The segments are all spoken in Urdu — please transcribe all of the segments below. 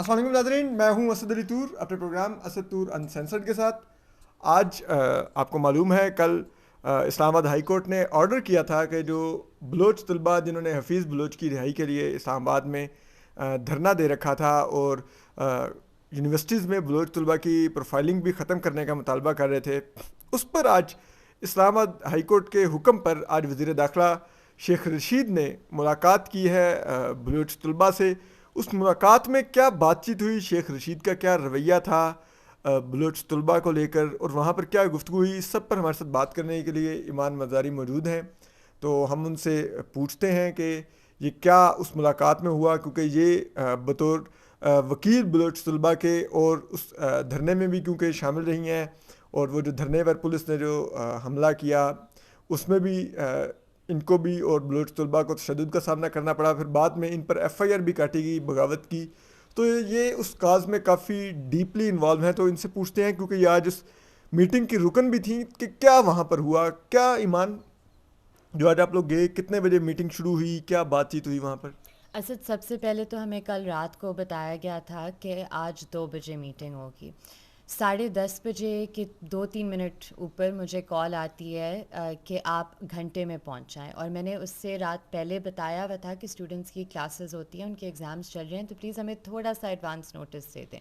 السلام علیکم ناظرین، میں ہوں اسد علی طور اپنے پروگرام اسد طور انسینسرڈ کے ساتھ. آج آپ کو معلوم ہے کل اسلام آباد ہائی کورٹ نے آرڈر کیا تھا کہ جو بلوچ طلباء جنہوں نے حفیظ بلوچ کی رہائی کے لیے اسلام آباد میں دھرنا دے رکھا تھا اور یونیورسٹیز میں بلوچ طلباء کی پروفائلنگ بھی ختم کرنے کا مطالبہ کر رہے تھے، اس پر آج اسلام آباد ہائی کورٹ کے حکم پر آج وزیر داخلہ شیخ رشید نے ملاقات کی ہے بلوچ طلباء سے. اس ملاقات میں کیا بات چیت ہوئی، شیخ رشید کا کیا رویہ تھا بلوچ طلباء کو لے کر، اور وہاں پر کیا گفتگو ہوئی، اس سب پر ہمارے ساتھ بات کرنے کے لیے ایمان مزاری موجود ہیں. تو ہم ان سے پوچھتے ہیں کہ یہ کیا اس ملاقات میں ہوا، کیونکہ یہ بطور وکیل بلوچ طلباء کے اور اس دھرنے میں بھی کیونکہ شامل رہی ہیں، اور وہ جو دھرنے پر پولیس نے جو حملہ کیا اس میں بھی ان کو بھی اور بلوچ طلباء کو تشدد کا سامنا کرنا پڑا، پھر بعد میں ان پر ایف آئی آر بھی کاٹی گئی بغاوت کی. تو یہ اس کاز میں کافی ڈیپلی انوالو ہیں. تو ان سے پوچھتے ہیں کیونکہ یہ آج اس میٹنگ کی رکن بھی تھیں کہ کیا وہاں پر ہوا، کیا ایمان جو آج آپ لوگ گئے کتنے بجے میٹنگ شروع ہوئی، کیا بات چیت ہوئی وہاں پر؟ اسد، سب سے پہلے تو ہمیں کل رات کو بتایا گیا تھا کہ آج 2 بجے میٹنگ ہوگی. 10:30 بجے کے 2-3 منٹ اوپر مجھے کال آتی ہے کہ آپ گھنٹے میں پہنچ جائیں، اور میں نے اس سے رات پہلے بتایا ہوا تھا کہ اسٹوڈنٹس کی کلاسز ہوتی ہیں، ان کے ایگزامس چل رہے ہیں، تو پلیز ہمیں تھوڑا سا ایڈوانس نوٹس دے دیں.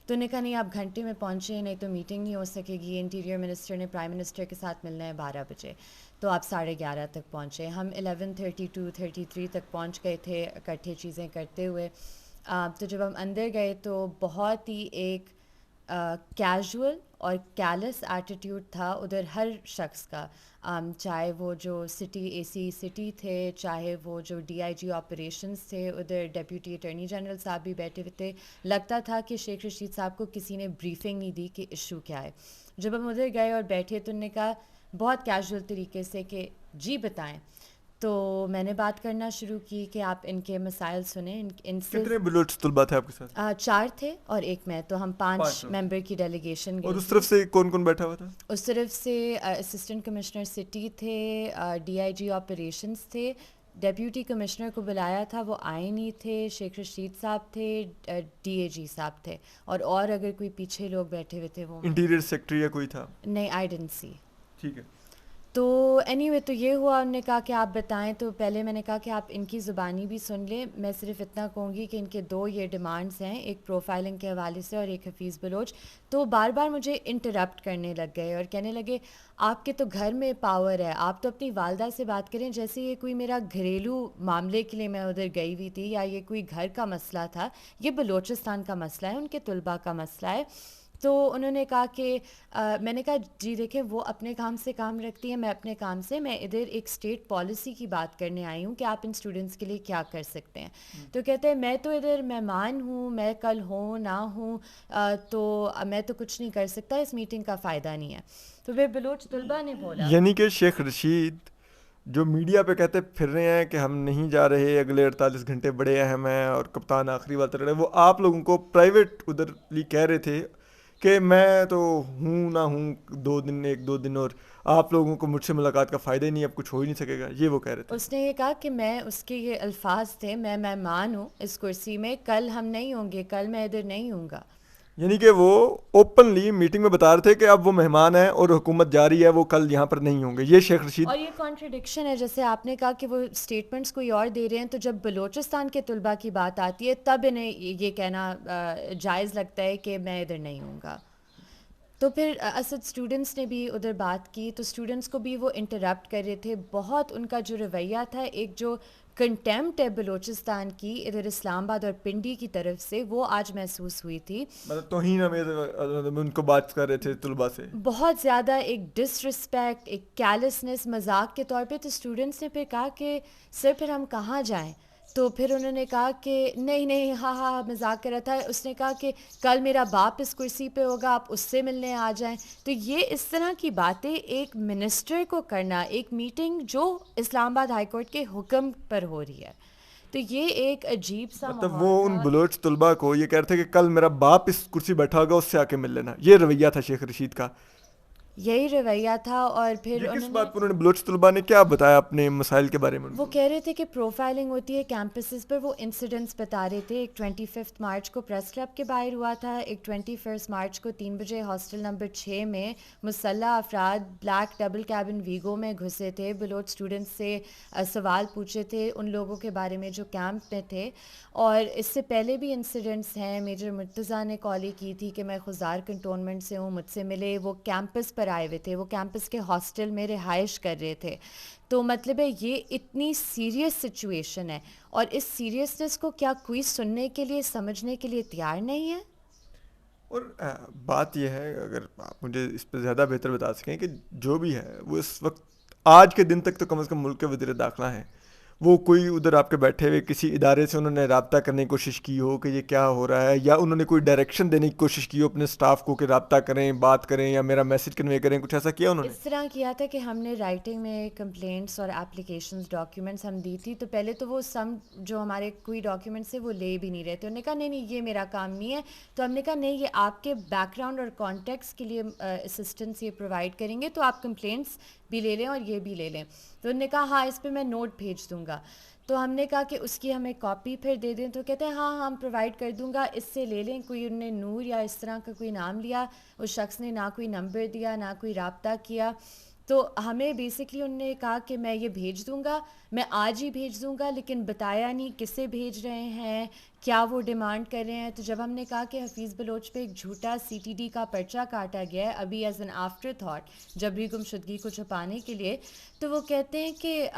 تو انہوں نے کہا نہیں آپ گھنٹے میں پہنچیں، نہیں تو میٹنگ نہیں ہو سکے گی. انٹیریئر منسٹر نے پرائم منسٹر کے ساتھ ملنا ہے 12 بجے، تو آپ 11:30 تک پہنچے. ہم 11:32-33 تک پہنچ گئے تھے اکٹھے چیزیں کرتے ہوئے. تو جب ہم اندر گئے تو بہت ہی ایک کیجول اور کیلس ایٹیٹیوڈ تھا ادھر ہر شخص کا، چاہے وہ جو سٹی اے سی سٹی تھے، چاہے وہ جو ڈی آئی جی آپریشنز تھے، ادھر ڈیپیوٹی اٹارنی جنرل صاحب بھی بیٹھے ہوئے تھے. لگتا تھا کہ شیخ رشید صاحب کو کسی نے بریفنگ نہیں دی کہ ایشو کیا ہے. جب ہم ادھر گئے اور بیٹھے تو انہوں نے کہا بہت کیجول طریقے سے کہ جی بتائیں. تو میں نے بات کرنا شروع کی کہ آپ ان کے مسائل سنیں. ان سے کتنے بلوچ طلباء تھے آپ کے ساتھ؟ 4 تھے اور ایک میں، تو ہم 5 لوگ. ممبر کی ڈیلیگیشن اور گئی اس تھی. طرف سے کون کون بیٹھا ہوا تھا؟ اس طرف سے اسسٹنٹ کمشنر سٹی تھے، ڈی آئی جی آپریشنز تھے، ڈیپیوٹی کمشنر کو بلایا تھا وہ آئے نہیں تھے، شیخ رشید صاحب تھے، ڈی اے جی صاحب تھے، اور اگر کوئی پیچھے لوگ بیٹھے ہوئے تھے وہ انٹیریئر سیکٹری یا کوئی تھا؟ نہیں، آئی ڈنٹ سی. ٹھیک ہے. تو اینی وے تو یہ ہوا، انہوں نے کہا کہ آپ بتائیں. تو پہلے میں نے کہا کہ آپ ان کی زبانی بھی سن لیں. میں صرف اتنا کہوں گی کہ ان کے 2 یہ ڈیمانڈز ہیں، ایک پروفائلنگ کے حوالے سے اور ایک حفیظ بلوچ. تو بار بار مجھے انٹرپٹ کرنے لگ گئے اور کہنے لگے آپ کے تو گھر میں پاور ہے، آپ تو اپنی والدہ سے بات کریں، جیسے یہ کوئی میرا گھریلو معاملے کے لیے میں ادھر گئی ہوئی تھی یا یہ کوئی گھر کا مسئلہ تھا. یہ بلوچستان کا مسئلہ ہے، ان کے طلباء کا مسئلہ ہے. تو انہوں نے کہا کہ میں نے کہا جی دیکھیں وہ اپنے کام سے کام رکھتی ہیں، میں اپنے کام سے، میں ادھر ایک اسٹیٹ پالیسی کی بات کرنے آئی ہوں کہ آپ ان اسٹوڈنٹس کے لیے کیا کر سکتے ہیں. تو کہتے ہیں میں تو ادھر مہمان ہوں، میں کل ہوں نہ ہوں تو میں تو کچھ نہیں کر سکتا، اس میٹنگ کا فائدہ نہیں ہے. تو پھر بلوچ طلباء نے بولا یعنی کہ شیخ رشید جو میڈیا پہ کہتے پھر رہے ہیں کہ ہم نہیں جا رہے، اگلے 48 گھنٹے بڑے اہم ہیں اور کپتان آخری بات رہ رہے ہیں، وہ آپ لوگوں کو پرائیویٹ ادھر لی کہہ رہے تھے کہ میں تو ہوں نہ ہوں 2 دن اور آپ لوگوں کو مجھ سے ملاقات کا فائدہ ہی نہیں، اب کچھ ہو ہی نہیں سکے گا، یہ وہ کہہ رہے تھے. اس نے یہ کہا کہ میں، اس کے یہ الفاظ تھے، میں مہمان ہوں اس کرسی میں، کل ہم نہیں ہوں گے، کل میں ادھر نہیں ہوں گا. یعنی کہ وہ اوپنلی میٹنگ میں بتا رہے تھے کہ اب وہ مہمان ہیں اور حکومت جاری ہے، وہ کل یہاں پر نہیں ہوں گے. یہ شیخ رشید. اور یہ کانٹرڈکشن ہے، جیسے آپ نے کہا کہ وہ اسٹیٹمنٹس کوئی اور دے رہے ہیں، تو جب بلوچستان کے طلباء کی بات آتی ہے تب انہیں یہ کہنا جائز لگتا ہے کہ میں ادھر نہیں ہوں گا. تو پھر اسد اسٹوڈنٹس نے بھی ادھر بات کی، تو اسٹوڈنٹس کو بھی وہ انٹرپٹ کر رہے تھے. بہت ان کا جو رویہ تھا، ایک جو کنٹیمپٹ ہے بلوچستان کی ادھر اسلام آباد اور پنڈی کی طرف سے، وہ آج محسوس ہوئی تھی. مطلب توہین ان کو بات کر رہے تھے طلباء سے بہت زیادہ ایک ڈس رسپیکٹ، ایک کیلسنس، مذاق کے طور پہ. تو اسٹوڈنٹس نے پھر کہا کہ سر پھر ہم کہاں جائیں؟ تو پھر انہوں نے کہا کہ نہیں ہاں مذاق کر رہا تھا. اس نے کہا کہ کل میرا باپ اس کرسی پہ ہوگا، آپ اس سے ملنے آ جائیں. تو یہ اس طرح کی باتیں ایک منسٹر کو کرنا، ایک میٹنگ جو اسلام آباد ہائی کورٹ کے حکم پر ہو رہی ہے، تو یہ ایک عجیب سا مطلب ماحول وہ ان تھا. بلوچ طلباء کو یہ کہہ رہے تھے کہ کل میرا باپ اس کرسی بیٹھا ہوگا، اس سے آ کے مل لینا. یہ رویہ تھا شیخ رشید کا. یہی رویہ تھا. اور پھر یہ کس انہوں نے بات پر انہوں نے بلوچ طلباء نے کیا بتایا اپنے مسائل کے بارے میں؟ وہ کہہ رہے تھے کہ پروفائلنگ ہوتی ہے کیمپسز پر. وہ انسیڈنٹس بتا رہے تھے. ایک 25 مارچ کو پریس کلب کے باہر ہوا تھا, ایک 21 مارچ کو 3 بجے ہاسٹل نمبر 6 میں مسلح افراد بلیک ڈبل کیبن ویگو میں گھسے تھے, بلوچ اسٹوڈنٹس سے سوال پوچھے تھے ان لوگوں کے بارے میں جو کیمپ میں تھے. اور اس سے پہلے بھی انسیڈنٹس ہیں. میجر مرتضیٰ نے کالیں کی تھی کہ میں خزار کنٹونمنٹ سے ہوں, مجھ سے ملے. وہ کیمپس پر آئے ہوئے تھے, وہ کیمپس کے ہاسٹل میں رہائش کر رہے تھے. تو مطلب ہے یہ اتنی سیریس سچویشن ہے, اور اس سیریسنس کو کیا کوئی سننے کے لیے سمجھنے کے لیے تیار نہیں ہے؟ اور بات یہ ہے, اگر آپ مجھے اس پہ زیادہ بہتر بتا سکیں کہ جو بھی ہے وہ اس وقت آج کے دن تک تو کم از کم ملک کے وزیر داخلہ ہیں, وہ کوئی ادھر آپ کے بیٹھے ہوئے کسی ادارے سے انہوں نے رابطہ کرنے کی کوشش کی ہو کہ یہ کیا ہو رہا ہے, یا انہوں نے کوئی ڈائریکشن دینے کی کوشش کی ہو اپنے اسٹاف کو کہ رابطہ کریں, بات کریں یا میرا میسج کنوے کریں, کچھ ایسا کیا انہوں نے؟ اس طرح کیا تھا کہ ہم نے رائٹنگ میں کمپلینٹس اور اپلیکیشنز ڈاکیومنٹس ہم دی تھی. تو پہلے تو وہ جو ہمارے کوئی ڈاکیومنٹس تھے وہ لے بھی نہیں رہے تھے. انہوں نے کہا نہیں یہ میرا کام نہیں ہے. تو ہم نے کہا نہیں, یہ آپ کے بیک گراؤنڈ اور کانٹیکٹس کے لیے اسسٹنس یہ پرووائڈ کریں گے, تو آپ کمپلینٹس بھی لے لیں اور یہ بھی لے لیں. تو انہوں نے کہا ہاں اس پہ میں نوٹ بھیج دوں گا. تو ہم نے کہا کہ اس کی ہمیں کاپی پھر دے دیں. تو کہتے ہیں ہاں ہم پرووائڈ کر دوں گا, اس سے لے لیں. کوئی انہوں نے نور یا اس طرح کا کوئی نام لیا, اس شخص نے نہ کوئی نمبر دیا نہ کوئی رابطہ کیا. تو ہمیں بیسکلی انہوں نے کہا کہ میں یہ بھیج دوں گا, میں آج ہی بھیج دوں گا, لیکن بتایا نہیں کسے بھیج رہے ہیں, کیا وہ ڈیمانڈ کر رہے ہیں. تو جب ہم نے کہا کہ حفیظ بلوچ پہ ایک جھوٹا CTD کا پرچہ کاٹا گیا ہے ابھی ایز این آفٹر تھاٹ جبری گمشدگی کو چھپانے کے لیے, تو وہ کہتے ہیں کہ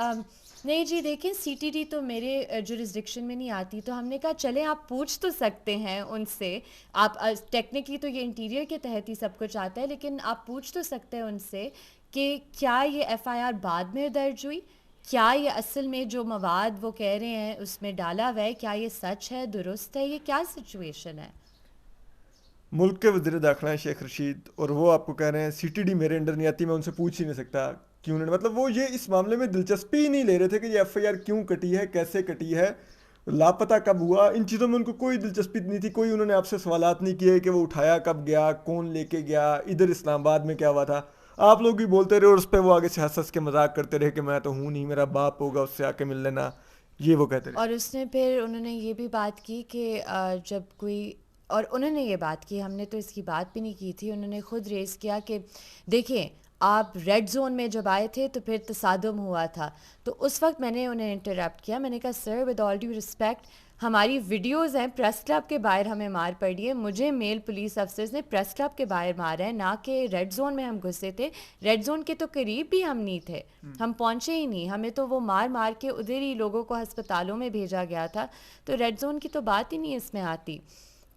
نہیں جی دیکھیں CTD تو میرے جورسڈکشن میں نہیں آتی. تو ہم نے کہا چلیں آپ پوچھ تو سکتے ہیں ان سے, آپ ٹیکنیکلی تو یہ انٹیریئر کے تحت ہی سب کچھ آتا ہے, لیکن آپ پوچھ تو سکتے ہیں ان سے کہ کیا یہ FIR بعد میں درج ہوئی, کیا یہ اصل میں جو مواد وہ کہہ رہے ہیں اس میں ڈالا ہوا ہے, کیا یہ سچ ہے, درست ہے, یہ کیا سچویشن ہے. ملک کے وزیر داخلہ ہیں شیخ رشید, اور وہ آپ کو کہہ رہے ہیں CTD میرے انڈر نہیں آتی, میں ان سے پوچھ ہی نہیں سکتا کیوں نہیں. مطلب وہ یہ اس معاملے میں دلچسپی ہی نہیں لے رہے تھے کہ یہ FIR کیوں کٹی ہے, کیسے کٹی ہے, لاپتہ کب ہوا, ان چیزوں میں ان کو کوئی دلچسپی نہیں تھی. کوئی انہوں نے آپ سے سوالات نہیں کیے کہ وہ اٹھایا کب گیا, کون لے کے گیا, ادھر اسلام آباد میں کیا ہوا تھا. آپ لوگ بھی بولتے رہے اور اس پہ وہ آگے سے ہنس کے مذاق کرتے رہے کہ میں تو ہوں نہیں, میرا باپ ہوگا, اس سے آ کے مل لینا, یہ وہ کہتے رہے. اور اس نے پھر انہوں نے یہ بھی بات کی کہ جب کوئی, اور انہوں نے یہ بات کی, ہم نے تو اس کی بات بھی نہیں کی تھی, انہوں نے خود ریز کیا کہ دیکھیں آپ ریڈ زون میں جب آئے تھے تو پھر تصادم ہوا تھا. تو اس وقت میں نے انہیں انٹرپٹ کیا, میں نے کہا سر ود آل ڈیو رسپیکٹ, ہماری ویڈیوز ہیں پریس کلب کے باہر ہمیں مار پڑی ہے, مجھے میل پولیس افسرز نے پریس کلب کے باہر مارا ہے, نہ کہ ریڈ زون میں ہم گھسے تھے. ریڈ زون کے تو قریب بھی ہم نہیں تھے, ہم پہنچے ہی نہیں, ہمیں تو وہ مار کے ادھر ہی لوگوں کو ہسپتالوں میں بھیجا گیا تھا. تو ریڈ زون کی تو بات ہی نہیں اس میں آتی.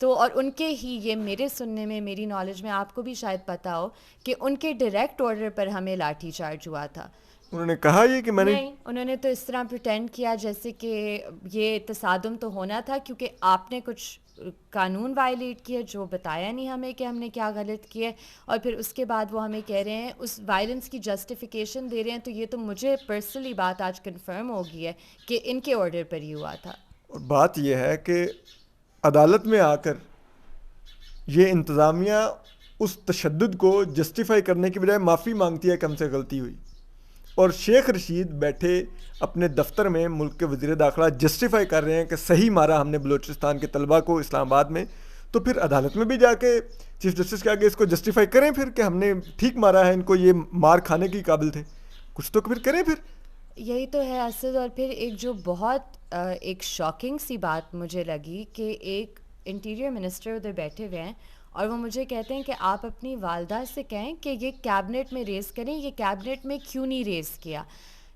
تو اور ان کے ہی, یہ میرے سننے میں, میری نالج میں, آپ کو بھی شاید پتہ ہو کہ ان کے ڈائریکٹ آرڈر پر ہمیں لاٹھی چارج ہوا تھا. انہوں نے کہا یہ کہ میں نے, نہیں, انہوں نے تو اس طرح پریٹینڈ کیا جیسے کہ یہ تصادم تو ہونا تھا کیونکہ آپ نے کچھ قانون وائلیٹ کیا, جو بتایا نہیں ہمیں کہ ہم نے کیا غلط کیا. اور پھر اس کے بعد وہ ہمیں کہہ رہے ہیں, اس وائلنس کی جسٹیفیکیشن دے رہے ہیں. تو یہ تو مجھے پرسنلی بات آج کنفرم ہو گئی ہے کہ ان کے آرڈر پر ہی ہوا تھا. اور بات یہ ہے کہ عدالت میں آ کر یہ انتظامیہ اس تشدد کو جسٹیفائی کرنے کی بجائے معافی مانگتی ہے کہ ہم سے غلطی ہوئی, اور شیخ رشید بیٹھے اپنے دفتر میں ملک کے وزیر داخلہ جسٹیفائی کر رہے ہیں کہ صحیح مارا ہم نے بلوچستان کے طلبہ کو اسلام آباد میں. تو پھر عدالت میں بھی جا کے چیف جسٹس کے آگے اس کو جسٹیفائی کریں پھر کہ ہم نے ٹھیک مارا ہے ان کو, یہ مار کھانے کی قابل تھے, کچھ تو پھر کریں پھر. یہی تو ہے اسد. اور پھر ایک جو بہت ایک شاکنگ سی بات مجھے لگی کہ ایک انٹیریئر منسٹر ادھر بیٹھے ہوئے ہیں اور وہ مجھے کہتے ہیں کہ آپ اپنی والدہ سے کہیں کہ یہ کیبنٹ میں ریز کریں, یہ کیبنٹ میں کیوں نہیں ریز کیا.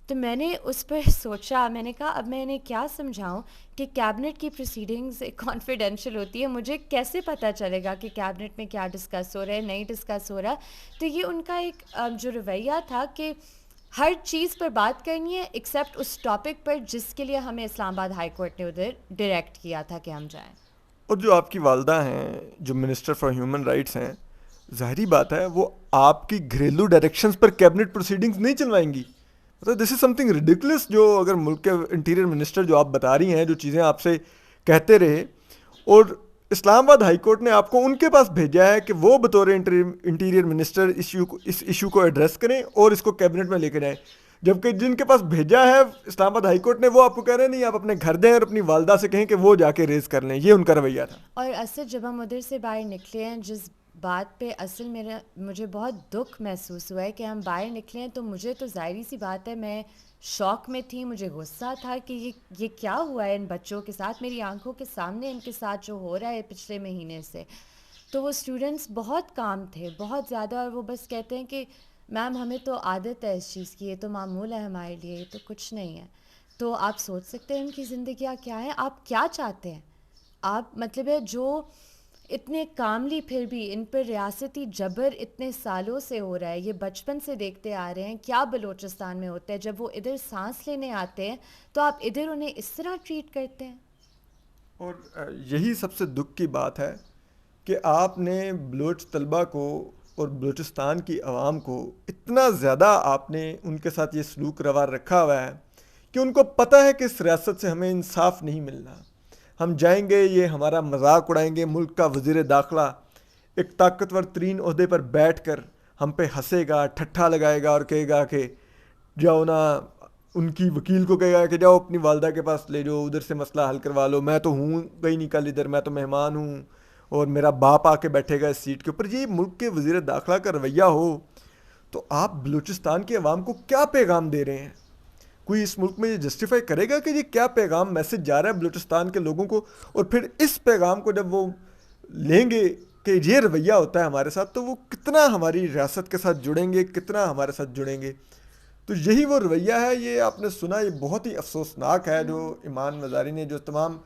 تو میں نے اس پر سوچا, میں نے کہا اب میں انہیں کیا سمجھاؤں کہ کیبنٹ کی پروسیڈنگز کانفیڈینشیل ہوتی ہے, مجھے کیسے پتہ چلے گا کہ کیبنٹ میں کیا ڈسکس ہو رہا ہے, نہیں ڈسکس ہو رہا. تو یہ ان کا ایک جو رویہ تھا کہ ہر چیز پر بات کرنی ہے ایکسیپٹ اس ٹاپک پر جس کے لیے ہمیں اسلام آباد ہائی کورٹ نے ادھر ڈائریکٹ کیا تھا کہ ہم جائیں. اور جو آپ کی والدہ ہیں جو منسٹر فار ہیومن رائٹس ہیں, ظاہری بات ہے وہ آپ کی گھریلو ڈائریکشنز پر کیبنٹ پروسیڈنگز نہیں چلوائیں گی. مطلب دس از سم تھنگ ریڈیکولس, جو اگر ملک کے انٹیریئر منسٹر جو آپ بتا رہی ہیں جو چیزیں آپ سے کہتے رہے, اور اسلام آباد ہائی کورٹ نے آپ کو ان کے پاس بھیجا ہے کہ وہ بطور انٹیریئر منسٹر اس ایشو کو ایڈریس کریں اور اس کو کیبنٹ میں لے کے جائیں، جبکہ جن کے پاس بھیجا ہے اسلام آباد ہائی کورٹ نے وہ آپ کو کہہ رہے ہیں نہیں، آپ اپنے گھر دیں اور اپنی والدہ سے کہیں کہ وہ جا کے ریز کر لیں. یہ ان کا رویہ تھا. اور اصل جب ہم ادھر سے باہر نکلے ہیں، جس بات پہ اصل مجھے بہت دکھ محسوس ہوا ہے کہ ہم باہر نکلے ہیں، تو مجھے تو ظاہری سی بات ہے میں شوق میں تھی، مجھے غصہ تھا کہ یہ کیا ہوا ہے ان بچوں کے ساتھ، میری آنکھوں کے سامنے ان کے ساتھ جو ہو رہا ہے پچھلے مہینے سے. تو وہ اسٹوڈنٹس بہت کام تھے، بہت زیادہ، اور وہ بس کہتے ہیں کہ میم ہمیں تو عادت ہے اس چیز کی، یہ تو معمول ہے ہمارے لیے، یہ تو کچھ نہیں ہے. تو آپ سوچ سکتے ہیں ان کی زندگیاں کیا ہیں، آپ کیا چاہتے ہیں. آپ مطلب ہے جو اتنے کاملی پھر بھی ان پر ریاستی جبر اتنے سالوں سے ہو رہا ہے، یہ بچپن سے دیکھتے آ رہے ہیں کیا بلوچستان میں ہوتا ہے. جب وہ ادھر سانس لینے آتے ہیں تو آپ ادھر انہیں اس طرح ٹریٹ کرتے ہیں. اور یہی سب سے دکھ کی بات ہے کہ آپ نے بلوچ طلبہ کو اور بلوچستان کی عوام کو اتنا زیادہ آپ نے ان کے ساتھ یہ سلوک روا رکھا ہوا ہے کہ ان کو پتہ ہے کہ اس ریاست سے ہمیں انصاف نہیں ملنا. ہم جائیں گے، یہ ہمارا مذاق اڑائیں گے. ملک کا وزیر داخلہ ایک طاقتور ترین عہدے پر بیٹھ کر ہم پہ ہنسے گا، ٹھٹھا لگائے گا اور کہے گا کہ جاؤ نا، ان کی وکیل کو کہے گا کہ جاؤ اپنی والدہ کے پاس لے جاؤ، ادھر سے مسئلہ حل کروا لو، میں تو ہوں گئی نہیں کل ادھر، میں تو مہمان ہوں اور میرا باپ آ کے بیٹھے گا اس سیٹ کے اوپر. یہ ملک کے وزیر داخلہ کا رویہ ہو تو آپ بلوچستان کے عوام کو کیا پیغام دے رہے ہیں؟ کوئی اس ملک میں یہ جسٹیفائی کرے گا کہ یہ کیا پیغام میسج جا رہا ہے بلوچستان کے لوگوں کو؟ اور پھر اس پیغام کو جب وہ لیں گے کہ یہ رویہ ہوتا ہے ہمارے ساتھ، تو وہ کتنا ہماری ریاست کے ساتھ جڑیں گے، کتنا ہمارے ساتھ جڑیں گے. تو یہی وہ رویہ ہے. یہ آپ نے سنا، یہ بہت ہی افسوسناک ہے جو ایمان مزاری نے جو تمام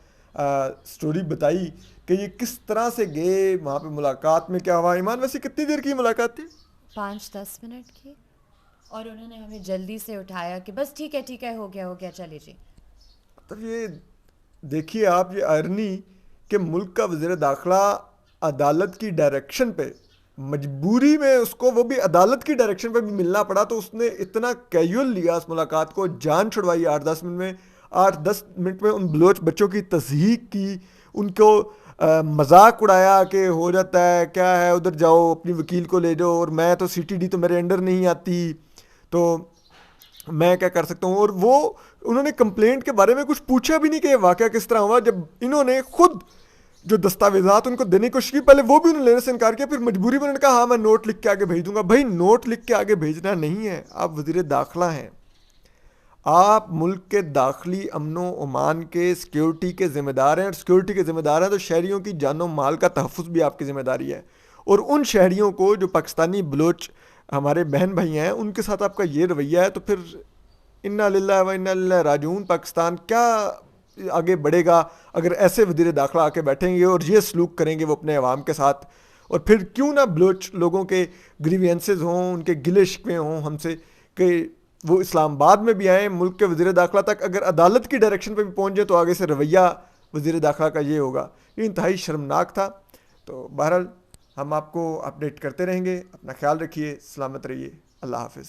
سٹوری بتائی کہ یہ کس طرح سے گئے وہاں پہ، ملاقات میں کیا ہوا. ایمان ویسے کتنی دیر کی ملاقات تھی؟ 5-10 منٹ کی، اور انہوں نے ہمیں جلدی سے اٹھایا کہ بس ٹھیک ہے ہو گیا چلے جی. مطلب یہ دیکھیے آپ، یہ آئرنی کہ ملک کا وزیر داخلہ عدالت کی ڈائریکشن پہ، مجبوری میں اس کو وہ بھی عدالت کی ڈائریکشن پہ بھی ملنا پڑا، تو اس نے اتنا کیجول لیا اس ملاقات کو، جان چھڑوائی 8-10 منٹ میں ان بلوچ بچوں کی تصحیح کی، ان کو مذاق اڑایا کہ ہو جاتا ہے کیا ہے، ادھر جاؤ اپنی وکیل کو لے جاؤ، اور میں تو سی ٹی ڈی تو میرے انڈر نہیں آتی، تو میں کیا کر سکتا ہوں. اور وہ انہوں نے کمپلینٹ کے بارے میں کچھ پوچھا بھی نہیں کہ یہ واقعہ کس طرح ہوا. جب انہوں نے خود جو دستاویزات ان کو دینے کی کوشش کی، پہلے وہ بھی انہوں نے لینے سے انکار کیا، پھر مجبوری میں انہوں نے کہا ہاں میں نوٹ لکھ کے آگے بھیج دوں گا. بھائی نوٹ لکھ کے آگے بھیجنا نہیں ہے، آپ وزیر داخلہ ہیں، آپ ملک کے داخلی امن و امان کے سیکیورٹی کے ذمہ دار ہیں، اور سیکیورٹی کے ذمہ دار ہیں تو شہریوں کی جان و مال کا تحفظ بھی آپ کی ذمہ داری ہے. اور ان شہریوں کو جو پاکستانی بلوچ ہمارے بہن بھائی ہیں، ان کے ساتھ آپ کا یہ رویہ ہے، تو پھر انا للہ و انا الیہ راجعون. پاکستان کیا آگے بڑھے گا اگر ایسے وزیر داخلہ آ کے بیٹھیں گے اور یہ سلوک کریں گے وہ اپنے عوام کے ساتھ؟ اور پھر کیوں نہ بلوچ لوگوں کے گریوینسز ہوں، ان کے گلے شکوے ہوں ہم سے کہ وہ اسلام آباد میں بھی آئیں، ملک کے وزیر داخلہ تک اگر عدالت کی ڈائریکشن پہ بھی پہنچ جائے تو آگے سے رویہ وزیر داخلہ کا یہ ہوگا. یہ انتہائی شرمناک تھا. تو بہرحال ہم آپ کو اپڈیٹ کرتے رہیں گے. اپنا خیال رکھیے، سلامت رہیے. اللہ حافظ.